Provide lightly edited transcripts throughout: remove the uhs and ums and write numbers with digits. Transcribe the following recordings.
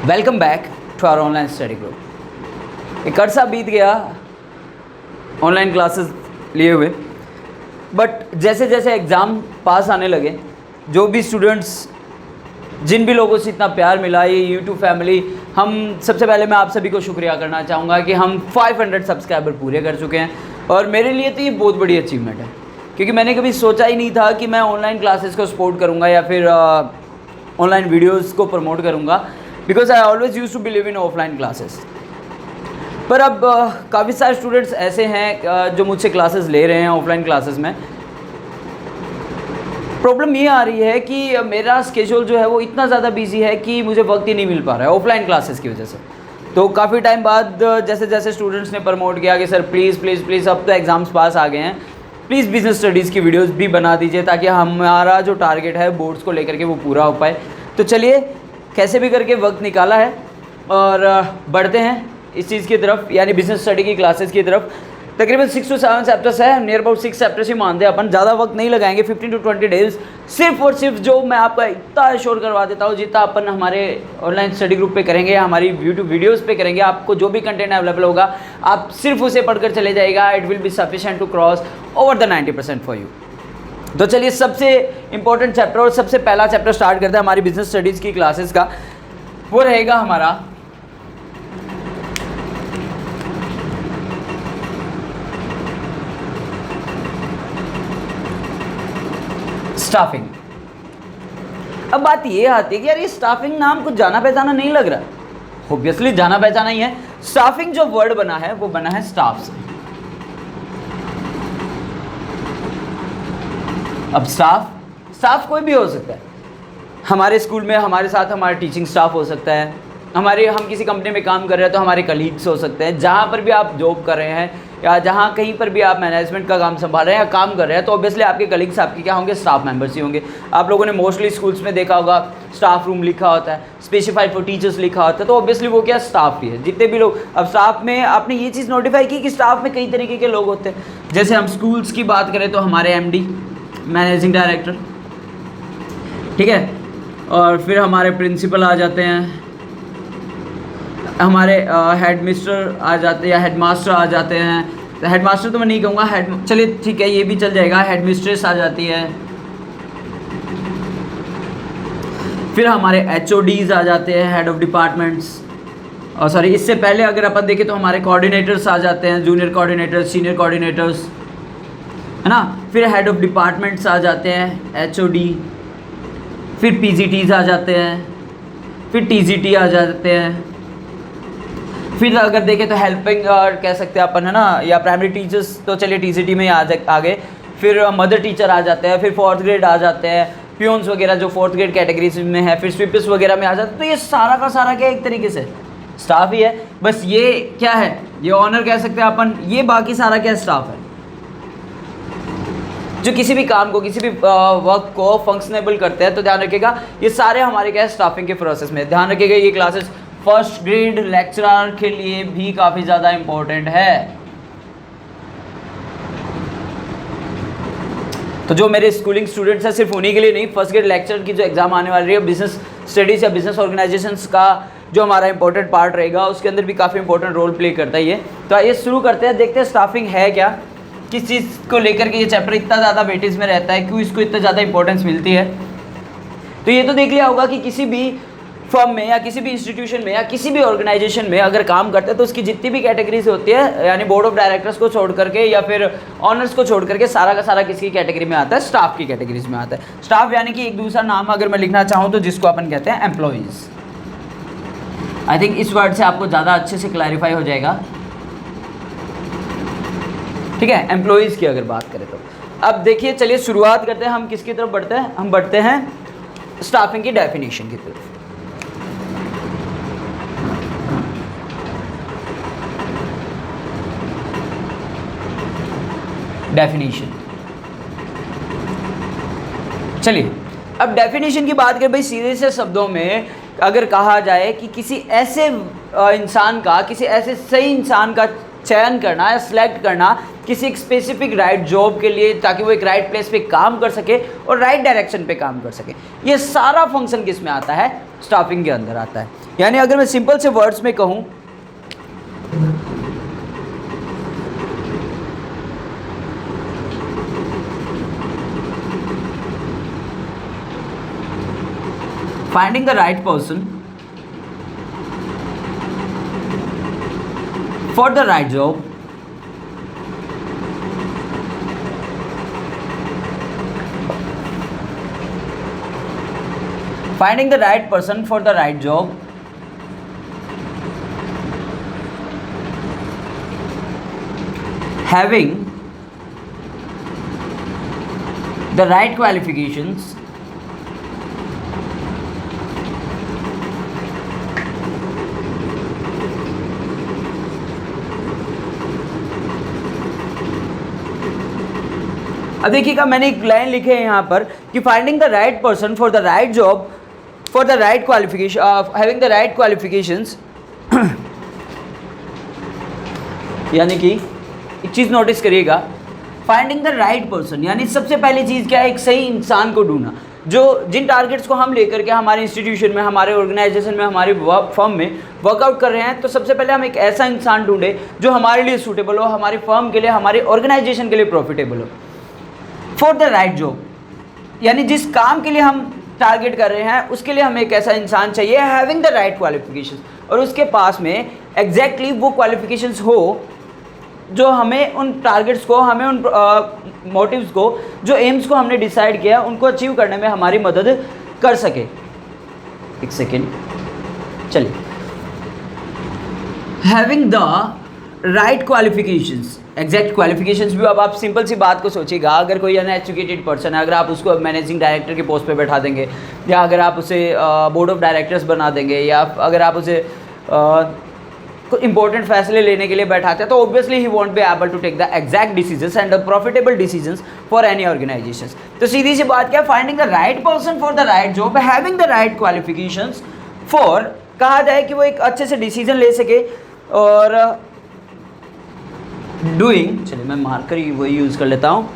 Welcome back to our online study group. एक अरसा बीत गया ऑनलाइन क्लासेस लिए हुए, बट जैसे जैसे एग्ज़ाम पास आने लगे, जो भी स्टूडेंट्स, जिन भी लोगों से इतना प्यार मिला, ये यूट्यूब फैमिली, हम सबसे पहले मैं आप सभी को शुक्रिया करना चाहूँगा कि हम 500 सब्सक्राइबर पूरे कर चुके हैं। और मेरे लिए तो ये बहुत बड़ी अचीवमेंट है, क्योंकि मैंने कभी सोचा ही नहीं था कि मैं ऑनलाइन क्लासेस को सपोर्ट करूँगा या फिर ऑनलाइन वीडियोज़ को प्रमोट करूँगा, because I always use to believe in offline classes. पर अब काफ़ी सारे स्टूडेंट्स ऐसे हैं जो मुझसे क्लासेस ले रहे हैं ऑफलाइन क्लासेस में। प्रॉब्लम ये आ रही है कि मेरा स्केड्यूल जो है वो इतना ज़्यादा बिजी है कि मुझे वक्त ही नहीं मिल पा रहा है ऑफलाइन क्लासेस की वजह से। तो काफ़ी टाइम बाद जैसे जैसे स्टूडेंट्स ने प्रमोट किया कि सर प्लीज़ प्लीज़ प्लीज़, अब तो एग्ज़ाम्स पास आ गए हैं, प्लीज़ बिजनेस स्टडीज़ की वीडियोस भी बना दीजिए ताकि हमारा जो टारगेट है बोर्ड्स को लेकर के वो पूरा हो पाए। तो चलिए, कैसे भी करके वक्त निकाला है और बढ़ते हैं इस चीज़ की तरफ, यानी बिजनेस स्टडी की क्लासेस की तरफ। तकरीबन 6 से 7 चैप्टर्स है, नियर अबाउट 6 चैप्टर्स ही मानते हैं अपन, ज़्यादा वक्त नहीं लगाएंगे, 15 to 20 डेज। सिर्फ और सिर्फ जो मैं आपका इतना एश्योर करवा देता हूँ, जितना अपन हमारे ऑनलाइन स्टडी ग्रुप पे करेंगे, हमारी यूट्यूब वीडियोस पे करेंगे, आपको जो भी कंटेंट अवेलेबल होगा आप सिर्फ उसे पढ़कर चले जाएगा। It will be sufficient to cross over the 90% for you. तो चलिए, सबसे इंपॉर्टेंट चैप्टर और सबसे पहला चैप्टर स्टार्ट करते हैं हमारी बिजनेस स्टडीज़ की क्लासेस का। वो रहेगा हमारा स्टाफिंग। अब बात ये आती है कि यार ये स्टाफिंग नाम कुछ जाना पहचाना नहीं लग रहा। ऑब्वियसली जाना पहचाना ही है। स्टाफिंग जो वर्ड बना है वो बना है स्टाफ से। अब स्टाफ कोई भी हो सकता है। हमारे स्कूल में हमारे साथ हमारा टीचिंग स्टाफ हो सकता है, हम किसी कंपनी में काम कर रहे हैं तो हमारे कलीग्स हो सकते हैं। जहाँ पर भी आप जॉब कर रहे हैं या जहाँ कहीं पर भी आप मैनेजमेंट का काम संभाल रहे हैं या काम कर रहे हैं, तो ऑब्वियसली आपके कलीग्स आपके क्या होंगे, स्टाफ मेंबर्स ही होंगे। आप लोगों ने मोस्टली स्कूल्स में देखा होगा स्टाफ रूम लिखा होता है, स्पेसिफाइड फॉर टीचर्स लिखा होता है, तो ऑब्वियसली वो क्या स्टाफ ही है, जितने भी लोग। अब स्टाफ में आपने ये चीज़ नोटिफाई की कि स्टाफ में कई तरीके के लोग होते हैं। जैसे हम स्कूल्स की बात करें तो हमारे MD, मैनेजिंग डायरेक्टर, ठीक है, और फिर हमारे प्रिंसिपल आ जाते हैं, हमारे हेड मिस्टर आ जाते हैं या हेड मास्टर आ जाते हैं। तो हेड मास्टर तो मैं नहीं कहूँगा, चलिए ठीक है ये भी चल जाएगा। हेड मिस्ट्रेस आ जाती है, फिर हमारे HODs आ जाते हैं, हेड ऑफ डिपार्टमेंट्स। और सॉरी, इससे पहले अगर अपन देखें तो हमारे कोऑर्डिनेटर्स आ जाते हैं, जूनियर कोऑर्डिनेटर्स, सीनियर कोऑर्डिनेटर्स, है ना। फिर हेड ऑफ डिपार्टमेंट्स आ जाते हैं, HOD, फिर PGTs आ जाते हैं, फिर TGT आ जाते हैं, फिर अगर देखें तो हेल्पिंग कह सकते हैं अपन, है ना, या प्राइमरी टीचर्स, तो चलिए TCT में ही आ गए। फिर मदर टीचर आ जाते हैं, फिर 4th ग्रेड आ जाते हैं, प्यून्स वगैरह जो 4th ग्रेड कैटेगरीज में है, फिर स्वीपर्स वगैरह में आ जाते हैं। तो ये सारा का सारा क्या एक तरीके से स्टाफ ही है। बस ये क्या है, ये ऑनर कह सकते हैं अपन, ये बाकी सारा क्या स्टाफ है जो किसी भी काम को, किसी भी वर्क को फंक्शनेबल करते हैं। तो ध्यान रखिएगा ये सारे हमारे क्या है स्टाफिंग के प्रोसेस में। ध्यान रखिएगा ये क्लासेस फर्स्ट ग्रेड लेक्चरर के लिए भी काफ़ी ज़्यादा इम्पोर्टेंट है। तो जो मेरे स्कूलिंग स्टूडेंट्स हैं, सिर्फ उन्हीं के लिए नहीं, फर्स्ट ग्रेड लेक्चरर की जो एग्ज़ाम आने वाली है, बिजनेस स्टडीज़ या बिजनेस ऑर्गेनाइजेशंस का जो हमारा इंपॉर्टेंट पार्ट रहेगा, उसके अंदर भी काफ़ी इंपॉर्टेंट रोल प्ले करता है ये। तो आइए शुरू करते हैं, देखते हैं स्टाफिंग है क्या, किस चीज़ को लेकर के ये चैप्टर इतना ज़्यादा वेटेज में रहता है, क्यों इसको इतना ज़्यादा इंपॉर्टेंस मिलती है। तो ये तो देख लिया होगा कि किसी भी फर्म में या किसी भी इंस्टीट्यूशन में या किसी भी ऑर्गेनाइजेशन में अगर काम करते हैं तो उसकी जितनी भी कैटेगरीज होती है, यानी बोर्ड ऑफ डायरेक्टर्स को छोड़ करके या फिर ऑनर्स को छोड़ करके सारा का सारा किसकी कैटेगरी में आता है, स्टाफ की कैटेगरीज में आता है। स्टाफ यानी कि एक दूसरा नाम अगर मैं लिखना चाहूँ तो जिसको अपन कहते हैं एम्प्लॉइज़। आई थिंक इस वर्ड से आपको ज़्यादा अच्छे से क्लैरिफाई हो जाएगा, ठीक है। एम्प्लॉइज़ की अगर बात करें तो अब देखिए, चलिए शुरुआत करते हैं। हम किसकी तरफ बढ़ते हैं, हम बढ़ते हैं स्टाफिंग की डेफिनेशन की तरफ। डेफिनेशन, चलिए अब डेफिनेशन की बात करें भाई, सीधे से शब्दों में अगर कहा जाए कि किसी ऐसे इंसान का, किसी ऐसे सही इंसान का चयन करना या सिलेक्ट करना किसी एक स्पेसिफिक राइट जॉब के लिए, ताकि वो एक राइट प्लेस पे काम कर सके और राइट डायरेक्शन पे काम कर सके, ये सारा फंक्शन किस में आता है, स्टाफिंग के अंदर आता है। यानी अगर मैं सिंपल से वर्ड्स में कहूँ, finding the right person for the right job, finding the right person for the right job, having the right qualifications, अब देखिएगा मैंने एक लाइन लिखे है यहाँ पर कि finding the right person for the right job for the right qualification, having the right qualifications, यानी कि एक चीज़ नोटिस करिएगा, फाइंडिंग द राइट पर्सन यानी सबसे पहली चीज़ क्या है, एक सही इंसान को ढूंढना। जो जिन टारगेट्स को हम लेकर के हमारे इंस्टीट्यूशन में, हमारे ऑर्गेनाइजेशन में, हमारी फर्म में वर्कआउट कर रहे हैं, तो सबसे पहले हम एक ऐसा इंसान ढूंढे जो हमारे लिए सूटेबल हो, हमारी फर्म के लिए, हमारे ऑर्गेनाइजेशन के लिए प्रॉफिटेबल हो। फॉर द राइट जॉब यानी जिस काम के लिए हम टारगेट कर रहे हैं उसके लिए हमें एक ऐसा इंसान चाहिए, हैविंग द राइट क्वालिफिकेशंस, और उसके पास में एग्जैक्टली वो क्वालिफिकेशंस हो जो हमें उन टारगेट्स को, हमें उन मोटिव्स को, जो एम्स को हमने डिसाइड किया उनको अचीव करने में हमारी मदद कर सके। एक सेकेंड, चलिए, having the right qualifications, exact qualifications भी। अब आप सिंपल सी बात को सोचिएगा, अगर कोई अनएजुकेटेड पर्सन है, अगर आप उसको मैनेजिंग डायरेक्टर के पोस्ट पे बैठा देंगे, या अगर आप उसे बोर्ड ऑफ डायरेक्टर्स बना देंगे, या अगर आप उसे इंपॉर्टेंट फैसले लेने के लिए बैठाते हैं, तो obviously he won't be able to take the exact decisions and the profitable decisions for any organisations. तो सीधी सी बात क्या है, finding the right person for the right job, having the right qualifications for, कहा जाए कि वो एक अच्छे से डिसीजन ले सके, और डूइंग, चलिए मैं मार्कर ही वही यूज़ कर लेता हूँ,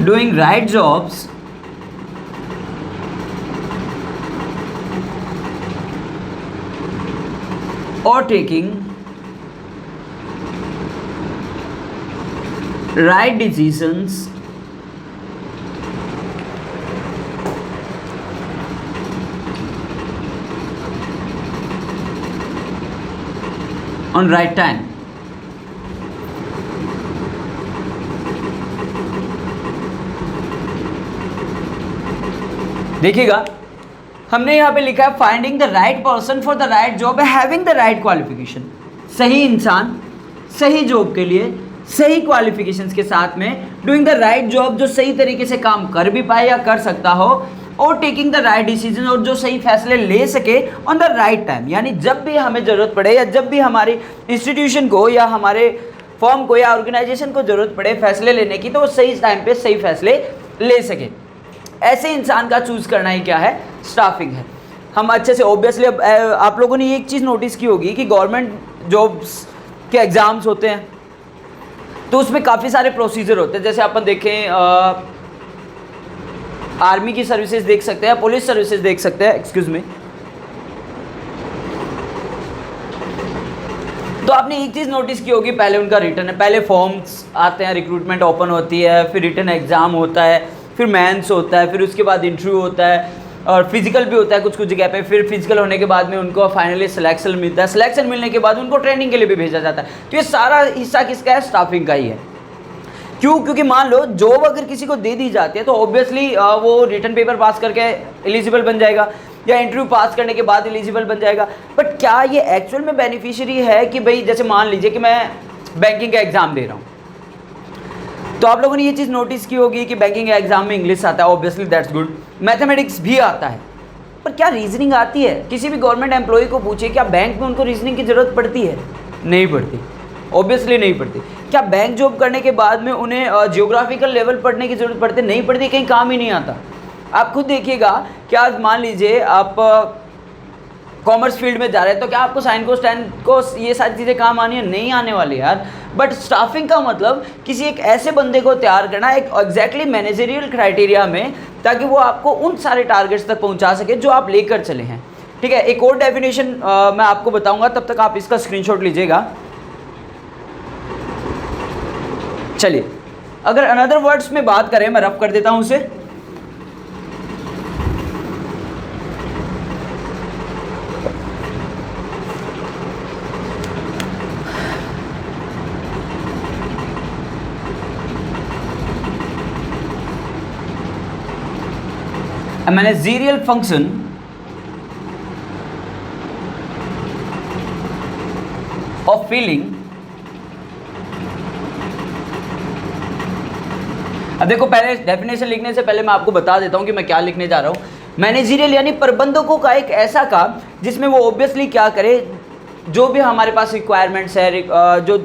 doing right jobs or taking right decisions on right time। देखिएगा हमने यहाँ पे लिखा है finding the right person for the right job, having the right qualification, सही इंसान सही जॉब के लिए सही क्वालिफिकेशंस के साथ में, डूइंग द राइट जॉब जो सही तरीके से काम कर भी पाए या कर सकता हो, और टेकिंग द राइट डिसीजन और जो सही फैसले ले सके ऑन द राइट टाइम, यानी जब भी हमें ज़रूरत पड़े या जब भी हमारे इंस्टीट्यूशन को या हमारे फर्म को या ऑर्गेनाइजेशन को ज़रूरत पड़े फैसले लेने की, तो वो सही टाइम पे सही फैसले ले सके। ऐसे इंसान का चूज़ करना ही क्या है, स्टाफिंग है। हम अच्छे से ऑब्वियसली आप लोगों ने एक चीज़ नोटिस की होगी कि गवर्नमेंट जॉब्स के एग्ज़ाम्स होते हैं तो उसमें काफ़ी सारे प्रोसीजर होते हैं। जैसे अपन देखें आर्मी की सर्विसेज देख सकते हैं, पुलिस सर्विसेज देख सकते हैं, एक्सक्यूज़ मी। तो आपने एक चीज़ नोटिस की होगी, पहले उनका रिटर्न है, पहले फॉर्म्स आते हैं, रिक्रूटमेंट ओपन होती है, फिर रिटर्न एग्ज़ाम होता है, फिर मेंस होता है, फिर उसके बाद इंटरव्यू होता है, और फिजिकल भी होता है कुछ कुछ जगह पे। फिर फिजिकल होने के बाद में उनको फाइनली सिलेक्शन मिलता है, सिलेक्शन मिलने के बाद उनको ट्रेनिंग के लिए भी भेजा जाता है। तो ये सारा हिस्सा किसका है, स्टाफिंग का ही है। क्यों? क्योंकि मान लो जॉब अगर किसी को दे दी जाती है तो ऑब्वियसली वो रिटर्न पेपर पास करके एलिजिबल बन जाएगा, या इंटरव्यू पास करने के बाद एलिजिबल बन जाएगा। बट क्या ये एक्चुअल में बेनिफिशियरी है कि भाई, जैसे मान लीजिए कि मैं बैंकिंग का एग्ज़ाम दे रहा हूँ, तो आप लोगों ने ये चीज़ नोटिस की होगी कि बैंकिंग एग्जाम में इंग्लिश आता है, ऑब्वियसली दैट्स गुड, मैथमेटिक्स भी आता है, पर क्या रीजनिंग आती है? किसी भी गवर्नमेंट एम्प्लॉय को पूछिए, क्या बैंक में उनको रीजनिंग की ज़रूरत पड़ती है? नहीं पड़ती, ऑब्वियसली नहीं पड़ती। क्या बैंक जॉब करने के बाद में उन्हें जियोग्राफिकल लेवल पढ़ने की ज़रूरत पड़ती है? नहीं पड़ती, कहीं काम ही नहीं आता। आप खुद देखिएगा कि आज मान लीजिए आप कॉमर्स फील्ड में जा रहे हैं तो क्या आपको साइन कोस टेन कोस ये सारी चीज़ें काम आनी है? नहीं आने वाली यार। बट स्टाफिंग का मतलब किसी एक ऐसे बंदे को तैयार करना एक एग्जैक्टली मैनेजरियल क्राइटेरिया में, ताकि वो आपको उन सारे टारगेट्स तक पहुंचा सके जो आप लेकर चले हैं। ठीक है, एक और डेफिनेशन मैं आपको बताऊंगा, तब तक आप इसका स्क्रीनशॉट लीजिएगा। चलिए, अगर अनदर वर्ड्स में बात करें, मैं रफ कर देता हूं उसे। A managerial function of feeling। अब देखो, पहले डेफिनेशन लिखने से पहले मैं आपको बता देता हूं कि मैं क्या लिखने जा रहा हूं। मैनेजरियल यानी प्रबंधकों का एक ऐसा काम जिसमें वो ऑब्वियसली क्या करे, जो भी हमारे पास रिक्वायरमेंट्स है, जो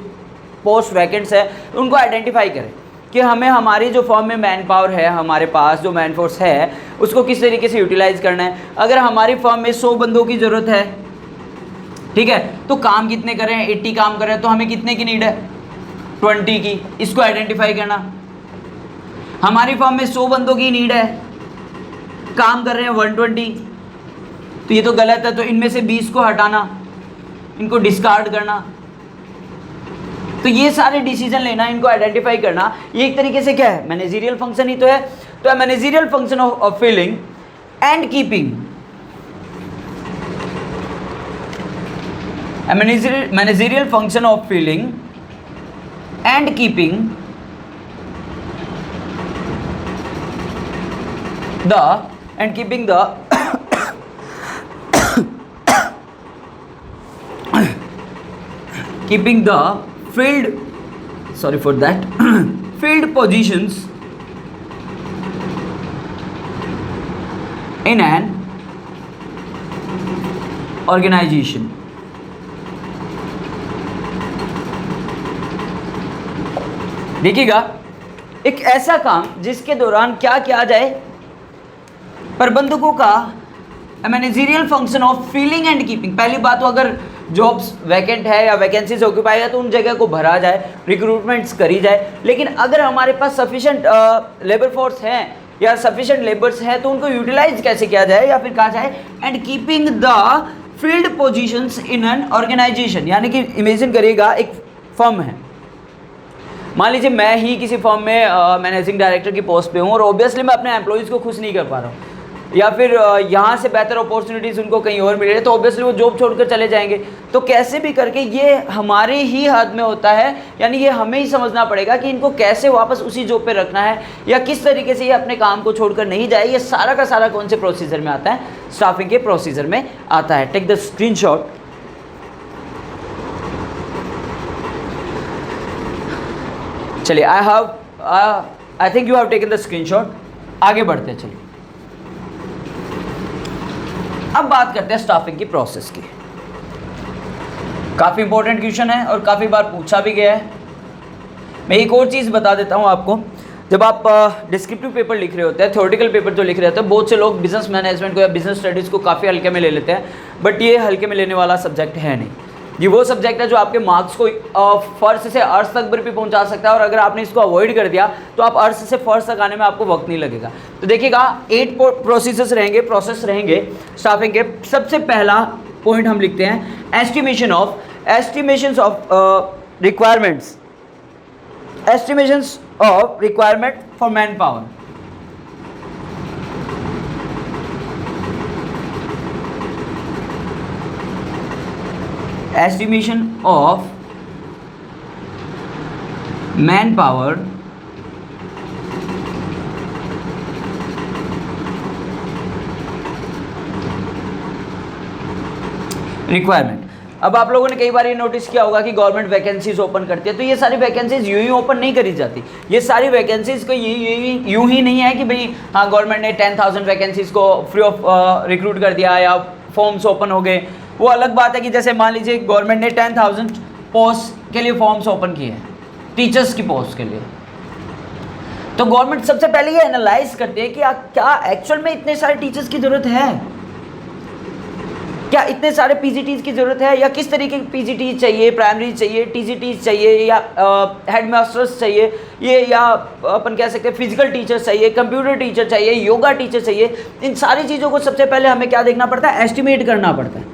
पोस्ट वैकेंट्स है, उनको आइडेंटिफाई करें कि हमें हमारी जो फॉर्म में मैन पावर है, हमारे पास जो मैन फोर्स है, उसको किस तरीके से यूटिलाइज करना है। अगर हमारी फॉर्म में 100 बंदों की ज़रूरत है, ठीक है, तो काम कितने कर रहे हैं? 80 काम कर रहे हैं, तो हमें कितने की नीड है? 20 की। इसको आइडेंटिफाई करना। हमारी फॉर्म में 100 बंदों की नीड है, काम कर रहे हैं 120, तो ये तो गलत है, तो इनमें से 20 को हटाना, इनको डिस्कार्ड करना। तो ये सारे डिसीजन लेना, इनको आइडेंटिफाई करना, ये एक तरीके से क्या है? मैनेजरियल फंक्शन ही तो है। तो managerial function of feeling and keeping, managerial function of feeling and keeping the keeping the field positions in an organization। देखिएगा, एक ऐसा काम जिसके दौरान क्या किया जाए? प्रबंधकों का managerial function of feeling and keeping. पहली बात तो अगर जॉब्स वैकेंट है या वैकेंसीज ऑक्यूपाई है तो उन जगह को भरा जाए, रिक्रूटमेंट्स करी जाए। लेकिन अगर हमारे पास सफिशेंट लेबर फोर्स है या सफिशेंट लेबर्स है तो उनको यूटिलाइज कैसे किया जाए, या फिर कहा जाए and keeping the field positions in an organisation. यानी कि इमेजिन करिएगा, एक फर्म है, मान लीजिए मैं ही किसी फर्म में मैनेजिंग डायरेक्टर की पोस्ट पे हूँ और ऑब्वियसली मैं अपने एम्प्लॉयज़ को खुश नहीं कर पा रहा हूँ, या फिर यहाँ से बेहतर अपॉर्चुनिटीज़ उनको कहीं और मिल रही है, तो ऑब्वियसली वो जॉब छोड़कर चले जाएंगे। तो कैसे भी करके ये हमारे ही हाथ में होता है, यानी ये हमें ही समझना पड़ेगा कि इनको कैसे वापस उसी जॉब पे रखना है या किस तरीके से ये अपने काम को छोड़कर नहीं जाए। ये सारा का सारा कौन से प्रोसीजर में आता है? स्टाफिंग के प्रोसीजर में आता है। Take the screenshot. चलिए, I think you have taken the screenshot. आगे बढ़ते हैं, चलिए अब बात करते हैं स्टाफिंग की प्रोसेस की। काफ़ी इंपॉर्टेंट क्वेश्चन है और काफ़ी बार पूछा भी गया है। मैं एक और चीज़ बता देता हूँ आपको, जब आप डिस्क्रिप्टिव पेपर लिख रहे होते हैं, थ्योरेटिकल पेपर जो लिख रहे होते हैं, बहुत से लोग बिजनेस मैनेजमेंट को या बिजनेस स्टडीज़ को काफ़ी हल्के में ले लेते हैं, बट ये हल्के में लेने वाला सब्जेक्ट है नहीं। ये वो सब्जेक्ट है जो आपके मार्क्स को फर्स्ट से अर्थ तक भी पहुंचा सकता है, और अगर आपने इसको अवॉइड कर दिया तो आप अर्थ से फर्स्ट तक आने में आपको वक्त नहीं लगेगा। तो देखिएगा, 8 प्रोसेस रहेंगे स्टाफिंग के। सबसे पहला पॉइंट हम लिखते हैं estimation of requirement for man power. Estimation of manpower requirement. अब आप लोगों ने कई बार ये नोटिस किया होगा कि गवर्नमेंट वैकेंसीज ओपन करती है, तो ये सारी वैकेंसीज यूं ही ओपन नहीं करी जाती। ये सारी वैकेंसीज को यूं ही नहीं है कि भाई हाँ गवर्नमेंट ने 10,000 वैकेंसीज को फ्री ऑफ रिक्रूट कर दिया या फॉर्म्स ओपन हो गए। वो अलग बात है कि जैसे मान लीजिए गवर्नमेंट ने 10,000 पोस्ट के लिए फॉर्म्स ओपन किए हैं, टीचर्स की पोस्ट के लिए, तो गवर्नमेंट सबसे पहले ये एनालाइज करती है कि क्या एक्चुअल में इतने सारे टीचर्स की ज़रूरत है। क्या इतने सारे पीजीटीज की ज़रूरत है, या किस तरीके की पीजीटी चाहिए, प्राइमरी चाहिए, टीजीटीज चाहिए, या हेडमास्टर्स चाहिए, ये या अपन कह सकते हैं फिजिकल टीचर चाहिए, कंप्यूटर टीचर चाहिए, योगा टीचर चाहिए। इन सारी चीज़ों को सबसे पहले हमें क्या देखना पड़ता है, एस्टिमेट करना पड़ता है।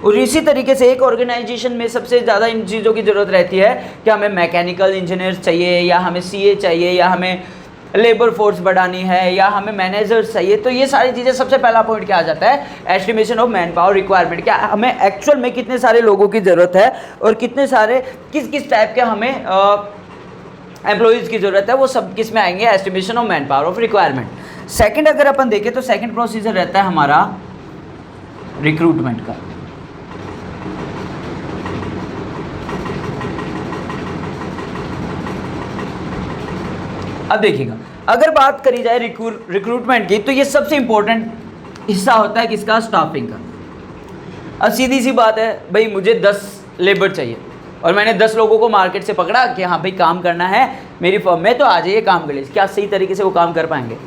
और इसी तरीके से एक ऑर्गेनाइजेशन में सबसे ज़्यादा इन चीज़ों की ज़रूरत रहती है कि हमें मैकेनिकल इंजीनियर चाहिए, या हमें सीए चाहिए, या हमें लेबर फोर्स बढ़ानी है, या हमें मैनेजर्स चाहिए। तो ये सारी चीज़ें सबसे पहला पॉइंट क्या आ जाता है, estimation of man power requirement. क्या हमें एक्चुअल में कितने सारे लोगों की ज़रूरत है और कितने सारे किस किस टाइप के हमें एम्प्लॉयज़ की ज़रूरत है, वो सब किस में आएंगे, estimation of man power of requirement. Second अगर अपन देखें तो सेकेंड प्रोसीजर रहता है हमारा रिक्रूटमेंट का। अब देखिएगा, अगर बात करी जाए रिक्रूटमेंट की, तो ये सबसे इंपॉर्टेंट हिस्सा होता है किसका, स्टाफिंग का। अब सीधी सी बात है भाई, मुझे 10 लेबर चाहिए और मैंने 10 लोगों को मार्केट से पकड़ा कि हाँ भाई काम करना है मेरी फर्म में, तो आ जाइए काम कर लीजिए। क्या सही तरीके से वो काम कर पाएंगे?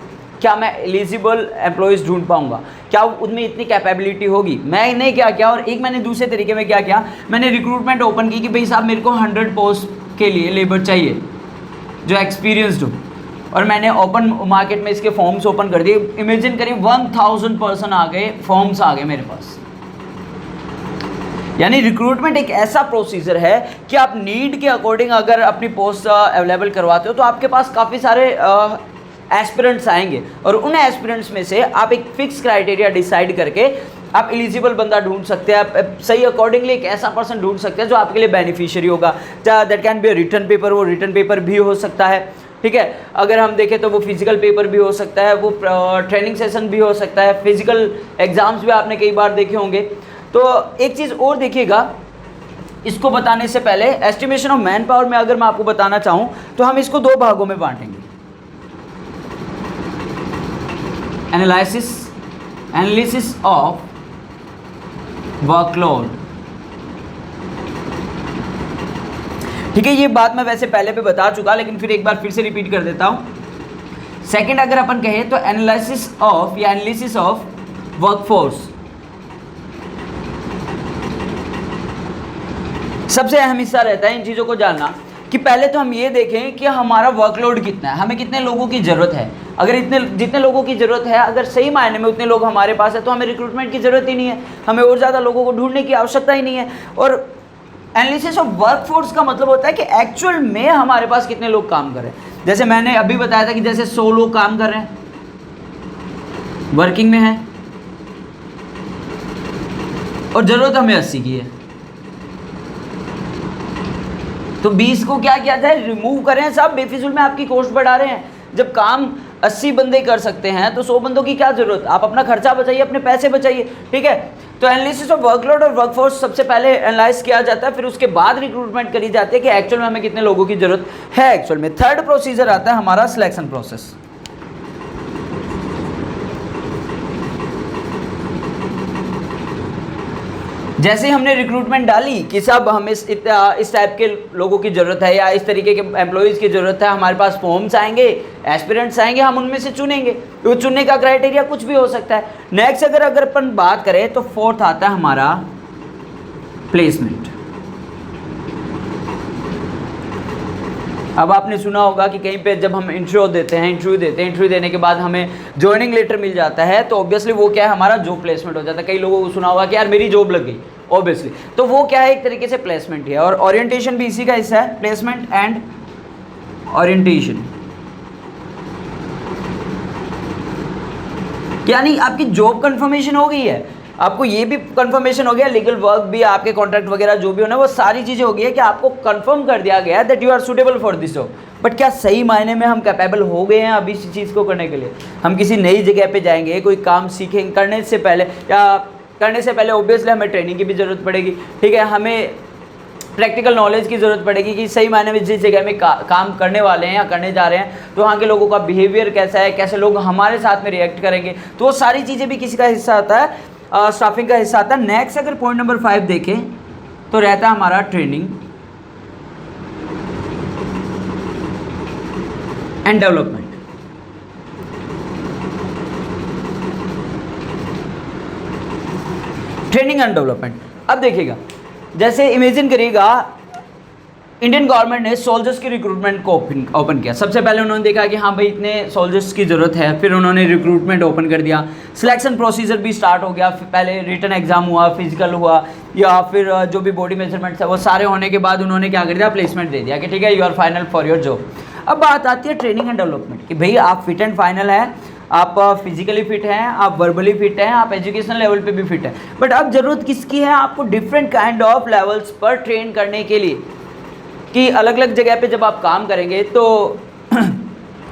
क्या मैं एलिजिबल एम्प्लॉयज़ ढूंढ पाऊंगा? क्या उनमें इतनी कैपेबिलिटी होगी? मैंने क्या किया, और एक मैंने दूसरे तरीके में क्या किया, मैंने रिक्रूटमेंट ओपन की कि भाई साहब मेरे को 100 पोस्ट के लिए लेबर चाहिए जो एक्सपीरियंसड हो, और मैंने ओपन मार्केट में इसके फॉर्म्स ओपन कर दिए। इमेजिन करिए 1000 पर्सन आ गए, फॉर्म्स आ गए मेरे पास। यानी रिक्रूटमेंट एक ऐसा प्रोसीजर है कि आप नीड के अकॉर्डिंग अगर अपनी पोस्ट अवेलेबल करवाते हो तो आपके पास काफ़ी सारे एस्पिरेंट्स आएंगे, और उन एस्पिरेंट्स में से आप एक फिक्स क्राइटेरिया डिसाइड करके आप एलिजिबल बंदा ढूंढ सकते हैं। आप सही अकॉर्डिंगली एक ऐसा पर्सन ढूंढ सकते हैं जो आपके लिए बेनिफिशियरी होगा। That can be a return paper, वो रिटर्न पेपर भी हो सकता है, ठीक है। अगर हम देखें तो वो फिजिकल पेपर भी हो सकता है, वो ट्रेनिंग सेशन भी हो सकता है, फिजिकल एग्जाम्स भी आपने कई बार देखे होंगे। तो एक चीज़ और देखिएगा, इसको बताने से पहले एस्टिमेशन ऑफ मैन पावर में अगर मैं आपको बताना चाहूँ तो हम इसको 2 भागों में बांटेंगे, एनालिसिस ऑफ वर्कलोड। ठीक है, ये बात मैं वैसे पहले भी बता चुका, लेकिन फिर एक बार फिर से रिपीट कर देता हूं। सेकंड अगर अपन कहें तो एनालिसिस ऑफ वर्कफोर्स। सबसे अहम हिस्सा रहता है इन चीज़ों को जानना कि पहले तो हम ये देखें कि हमारा वर्कलोड कितना है, हमें कितने लोगों की ज़रूरत है। अगर जितने लोगों की ज़रूरत है, अगर सही मायने में उतने लोग हमारे पास है, तो हमें रिक्रूटमेंट की ज़रूरत ही नहीं है, हमें और ज़्यादा लोगों को ढूंढने की आवश्यकता ही नहीं है। और एनालिसिस ऑफ वर्कफोर्स का मतलब होता है कि एक्चुअल में हमारे पास कितने लोग काम कर रहे हैं। जैसे मैंने अभी बताया था कि जैसे 100 लोग काम कर रहे हैं, वर्किंग में हैं, और ज़रूरत हमें 80 की है, तो 20 को क्या किया जाए, रिमूव करें। सब बेफिजुल में आपकी कॉस्ट बढ़ा रहे हैं। जब काम 80 बंदे कर सकते हैं तो 100 बंदों की क्या ज़रूरत। आप अपना खर्चा बचाइए, अपने पैसे बचाइए, ठीक है। तो एनालिसिस ऑफ वर्कलोड और वर्कफोर्स सबसे पहले एनालाइज किया जाता है, फिर उसके बाद रिक्रूटमेंट करी जाती है कि एक्चुअल में हमें कितने लोगों की ज़रूरत है एक्चुअल में। थर्ड प्रोसीजर आता है हमारा सिलेक्शन प्रोसेस। जैसे ही हमने रिक्रूटमेंट डाली कि सब हमें इस टाइप के लोगों की ज़रूरत है या इस तरीके के एम्प्लॉयज़ की ज़रूरत है, हमारे पास फॉर्म्स आएंगे, एस्पिरेंट्स आएंगे, हम उनमें से चुनेंगे। तो चुनने का क्राइटेरिया कुछ भी हो सकता है। नेक्स्ट अगर अपन बात करें तो फोर्थ आता है हमारा प्लेसमेंट। अब आपने सुना होगा कि कहीं पे जब हम इंटरव्यू देने के बाद हमें जॉइनिंग लेटर मिल जाता है, तो ऑब्वियसली वो क्या है, हमारा जॉब प्लेसमेंट हो जाता है। कई लोगों को सुना होगा कि यार मेरी जॉब लग गई, ऑब्वियसली, तो वो क्या है, एक तरीके से प्लेसमेंट ही है। और ओरिएंटेशन भी इसी का हिस्सा है, प्लेसमेंट एंड ओरिएंटेशन। यानी आपकी जॉब कंफर्मेशन हो गई है, आपको ये भी कंफर्मेशन हो गया, लीगल वर्क भी, आपके कॉन्ट्रैक्ट वगैरह जो भी होना, वो सारी चीज़ें हो गई है कि आपको कंफर्म कर दिया गया है that you are suitable for this job. But क्या सही मायने में हम कैपेबल हो गए हैं अभी इस चीज़ को करने के लिए? हम किसी नई जगह पे जाएंगे, कोई काम सीखेंगे, करने से पहले ऑब्वियसली हमें ट्रेनिंग की भी ज़रूरत पड़ेगी, ठीक है। हमें प्रैक्टिकल नॉलेज की ज़रूरत पड़ेगी कि सही मायने में जिस जगह में काम करने वाले हैं या करने जा रहे हैं, तो वहाँ के लोगों का बिहेवियर कैसा है, कैसे लोग हमारे साथ में रिएक्ट करेंगे, तो वो सारी चीज़ें भी किसी का हिस्सा आता है, स्टाफिंग का हिस्सा आता है। नेक्स्ट अगर पॉइंट नंबर 5 देखें तो रहता है हमारा training and development. Training and development. अब देखिएगा, जैसे इमेजिन करिएगा इंडियन गवर्नमेंट ने सोल्जर्स की रिक्रूटमेंट को ओपन किया। सबसे पहले उन्होंने देखा कि हाँ भाई इतने सोल्जर्स की ज़रूरत है, फिर उन्होंने रिक्रूटमेंट ओपन कर दिया। सिलेक्शन प्रोसीजर भी स्टार्ट हो गया, पहले रिटन एग्जाम हुआ, फिजिकल हुआ, या फिर जो भी बॉडी मेजरमेंट्स है वो सारे होने के बाद उन्होंने क्या कर दिया, प्लेसमेंट दे दिया कि ठीक है you are final for your job. अब बात आती है ट्रेनिंग एंड डेवलपमेंट कि भाई आप फिट एंड फाइनल हैं, आप फिजिकली फिट हैं, आप वर्बली फिट हैं, आप एजुकेशन लेवल पे भी फिट हैं, बट अब ज़रूरत किसकी है, आपको डिफरेंट काइंड ऑफ लेवल्स पर ट्रेन करने के लिए कि अलग अलग जगह पे जब आप काम करेंगे तो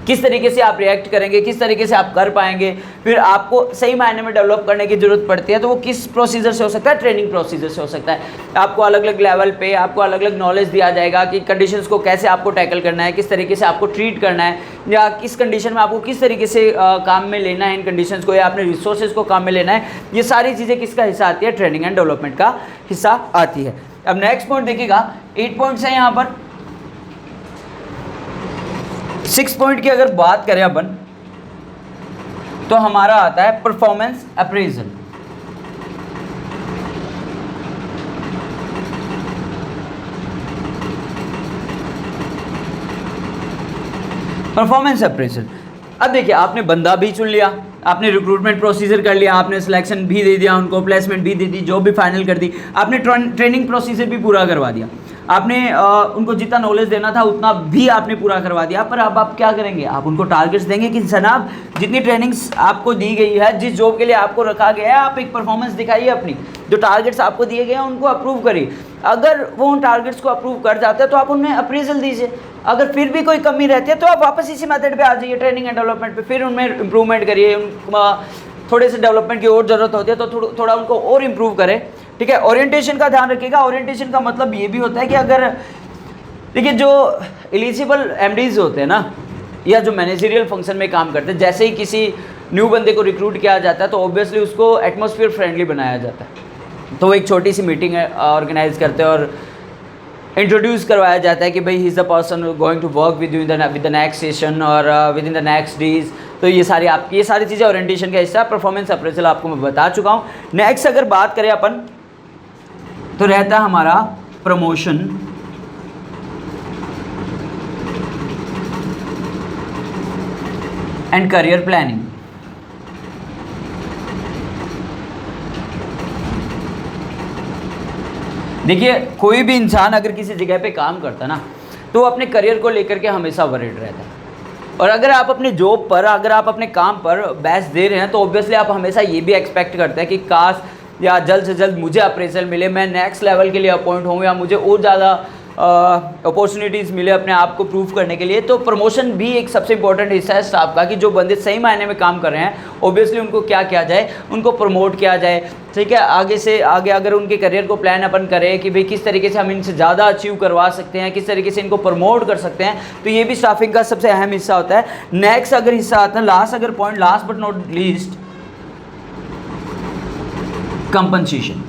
किस तरीके से आप रिएक्ट करेंगे, किस तरीके से आप कर पाएंगे, फिर आपको सही मायने में डेवलप करने की ज़रूरत पड़ती है। तो वो किस प्रोसीजर से हो सकता है, ट्रेनिंग प्रोसीजर से हो सकता है। आपको अलग अलग लेवल पे आपको अलग अलग नॉलेज दिया जाएगा कि कंडीशंस को कैसे आपको टैकल करना है, किस तरीके से आपको ट्रीट करना है, या किस कंडीशन में आपको किस तरीके से काम में लेना है इन कंडीशंस को, या अपने रिसोर्सेज को काम में लेना है। ये सारी चीज़ें किसका हिस्सा आती है, ट्रेनिंग एंड डेवलपमेंट का हिस्सा आती है। अब नेक्स्ट पॉइंट देखिएगा, 8 पॉइंट्स हैं यहाँ पर। 6 पॉइंट की अगर बात करें अपन तो हमारा आता है परफॉर्मेंस अप्रेजल। परफॉर्मेंस अप्रेजल, अब देखिए आपने बंदा भी चुन लिया, आपने रिक्रूटमेंट प्रोसीजर कर लिया, आपने सिलेक्शन भी दे दिया, उनको प्लेसमेंट भी दे दी, जॉब भी फाइनल कर दी, आपने ट्रेनिंग प्रोसीजर भी पूरा करवा दिया, आपने उनको जितना नॉलेज देना था उतना भी आपने पूरा करवा दिया। पर अब आप क्या करेंगे, आप उनको टारगेट्स देंगे कि जनाब जितनी ट्रेनिंग्स आपको दी गई है, जिस जॉब के लिए आपको रखा गया है, आप एक परफॉर्मेंस दिखाइए अपनी, जो टारगेट्स आपको दिए गए हैं उनको अप्रूव करिए। अगर वो उन टारगेट्स को अप्रूव कर जाते हैं तो आप उनमें अप्रेजल दीजिए। अगर फिर भी कोई कमी रहती है तो आप वापस इसी मेथड पे आ जाइए, ट्रेनिंग एंड डेवलपमेंट पे, फिर उनमें इंप्रूवमेंट करिए। थोड़े से डेवलपमेंट की और ज़रूरत होती है तो थोड़ा उनको और इम्प्रूव करें, ठीक है। ओरिएंटेशन का ध्यान रखिएगा। ओरिएंटेशन का मतलब ये भी होता है कि अगर देखिए जो एलिजिबल एमडीज होते हैं ना, या जो मैनेजरियल फंक्शन में काम करते हैं, जैसे ही किसी न्यू बंदे को रिक्रूट किया जाता है तो ऑब्वियसली उसको एटमॉस्फेयर फ्रेंडली बनाया जाता है। तो एक छोटी सी मीटिंग ऑर्गेनाइज करते हैं और इंट्रोड्यूस करवाया जाता है कि भाई he is the person going to work with you with the next session और within the next days. तो ये सारी चीज़ें ओरिएंटेशन का हिस्सा। परफॉर्मेंस अप्रेजल आपको मैं बता चुका हूँ। नेक्स्ट अगर बात करें अपन तो रहता है हमारा प्रमोशन एंड करियर प्लानिंग। देखिए कोई भी इंसान अगर किसी जगह पे काम करता है ना तो वो अपने करियर को लेकर के हमेशा वरीड रहता है। और अगर आप अपने जॉब पर, अगर आप अपने काम पर बेस्ट दे रहे हैं तो ऑब्वियसली आप हमेशा ये भी एक्सपेक्ट करते हैं कि काश या जल्द से जल्द मुझे अप्रेजल मिले, मैं नेक्स्ट लेवल के लिए अपॉइंट हूँ, या मुझे और ज़्यादा अपॉर्चुनिटीज़ मिले अपने आप को प्रूव करने के लिए। तो प्रमोशन भी एक सबसे इंपॉर्टेंट हिस्सा है स्टाफ का कि जो बंदे सही मायने में काम कर रहे हैं ऑब्वियसली उनको क्या किया जाए, उनको प्रमोट किया जाए, ठीक है। आगे से आगे अगर उनके करियर को प्लान अपन करें कि भाई किस तरीके से हम इनसे ज़्यादा अचीव करवा सकते हैं, किस तरीके से इनको प्रमोट कर सकते हैं, तो ये भी स्टाफिंग का सबसे अहम हिस्सा होता है। नेक्स्ट अगर हिस्सा आता है, last but not least, compensation.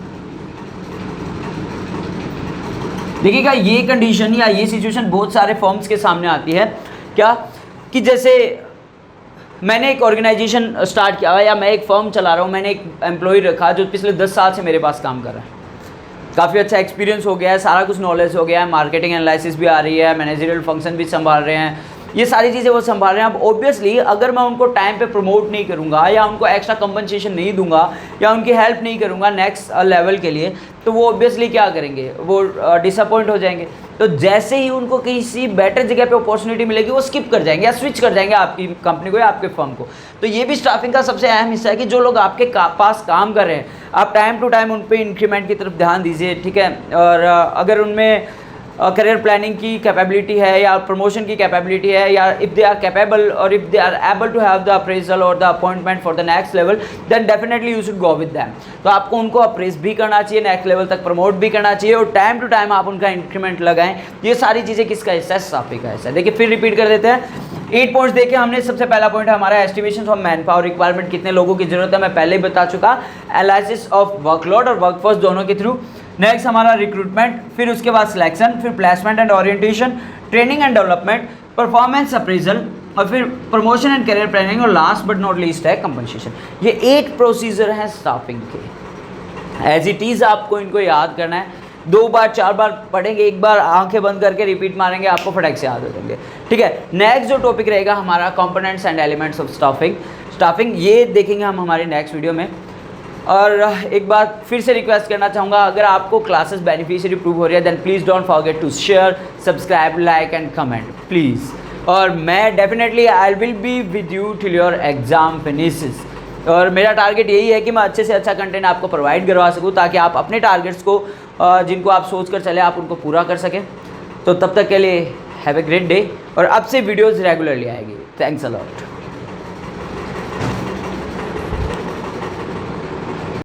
देखिएगा ये कंडीशन या ये सिचुएशन बहुत सारे फर्म्स के सामने आती है, क्या कि जैसे मैंने एक ऑर्गेनाइजेशन स्टार्ट किया या मैं एक फर्म चला रहा हूँ, मैंने एक एम्प्लॉय रखा जो पिछले 10 साल से मेरे पास काम कर रहा है, काफ़ी अच्छा एक्सपीरियंस हो गया है, सारा कुछ नॉलेज हो गया है, मार्केटिंग एनालिसिस भी आ रही है, मैनेजरियल फंक्शन भी संभाल रहे हैं, ये सारी चीज़ें वो संभाल रहे हैं। अब ऑब्वियसली अगर मैं उनको टाइम पे प्रमोट नहीं करूँगा या उनको एक्स्ट्रा कंपनसेशन नहीं दूंगा या उनकी हेल्प नहीं करूँगा नेक्स्ट लेवल के लिए, तो वो ऑब्वियसली क्या करेंगे, वो डिसअपॉइंट हो जाएंगे। तो जैसे ही उनको किसी बेटर जगह पे अपॉर्चुनिटी मिलेगी वो स्किप कर जाएंगे या स्विच कर जाएंगे आपकी कंपनी को या आपके फर्म को। तो ये भी स्टाफिंग का सबसे अहम हिस्सा है कि जो लोग आपके पास काम कर रहे हैं आप टाइम टू टाइम उन पर इंक्रीमेंट की तरफ ध्यान दीजिए, ठीक है। और अगर उनमें करियर प्लानिंग की कैपेबिलिटी है या प्रमोशन की कैपेबिलिटी है, या इफ़ दे आर कैपेबल और if they are able to have the appraisal और the appointment for the next level, then definitely you should go with them. तो आपको उनको अप्रेज भी करना चाहिए, नेक्स्ट लेवल तक प्रमोट भी करना चाहिए और टाइम टू टाइम आप उनका इंक्रीमेंट लगाएं। ये सारी चीज़ें किसका हिस्सा है, स्टाफिंग का हिस्सा है। देखिए फिर रिपीट कर देते हैं 8 पॉइंट्स देखे हमने। सबसे पहला पॉइंट है हमारा estimation of man power requirement, कितने लोगों की जरूरत है, मैं पहले ही बता चुका। एनालिसिस ऑफ वर्कलोड और वर्कफोर्स दोनों के थ्रू। नेक्स्ट हमारा रिक्रूटमेंट, फिर उसके बाद सिलेक्शन, फिर placement and orientation, training and development, performance appraisal और फिर प्रमोशन एंड करियर प्लानिंग और लास्ट बट नॉट लीस्ट है कंपनसेशन। ये 8 प्रोसीजर हैं स्टाफिंग के, एज इट इज़ आपको इनको याद करना है। 2 बार 4 बार पढ़ेंगे, एक बार आंखें बंद करके रिपीट मारेंगे, आपको फटाक से याद हो जाएंगे। ठीक है, नेक्स्ट जो टॉपिक रहेगा हमारा components and elements of staffing, ये देखेंगे हम हमारे नेक्स्ट वीडियो में। और एक बार फिर से रिक्वेस्ट करना चाहूँगा, अगर आपको क्लासेस बेनिफिशियरी प्रूव हो रही है then please don't forget to share, subscribe, like and comment please. और मैं definitely I will be with you till your exam finishes. और मेरा टारगेट यही है कि मैं अच्छे से अच्छा कंटेंट आपको प्रोवाइड करवा सकूँ, ताकि आप अपने टारगेट्स को जिनको आप सोच कर चले आप उनको पूरा कर सकें। तो तब तक के लिए हैव ए ग्रेट डे, और अब से वीडियोज़ रेगुलरली आएगी। Thanks a lot.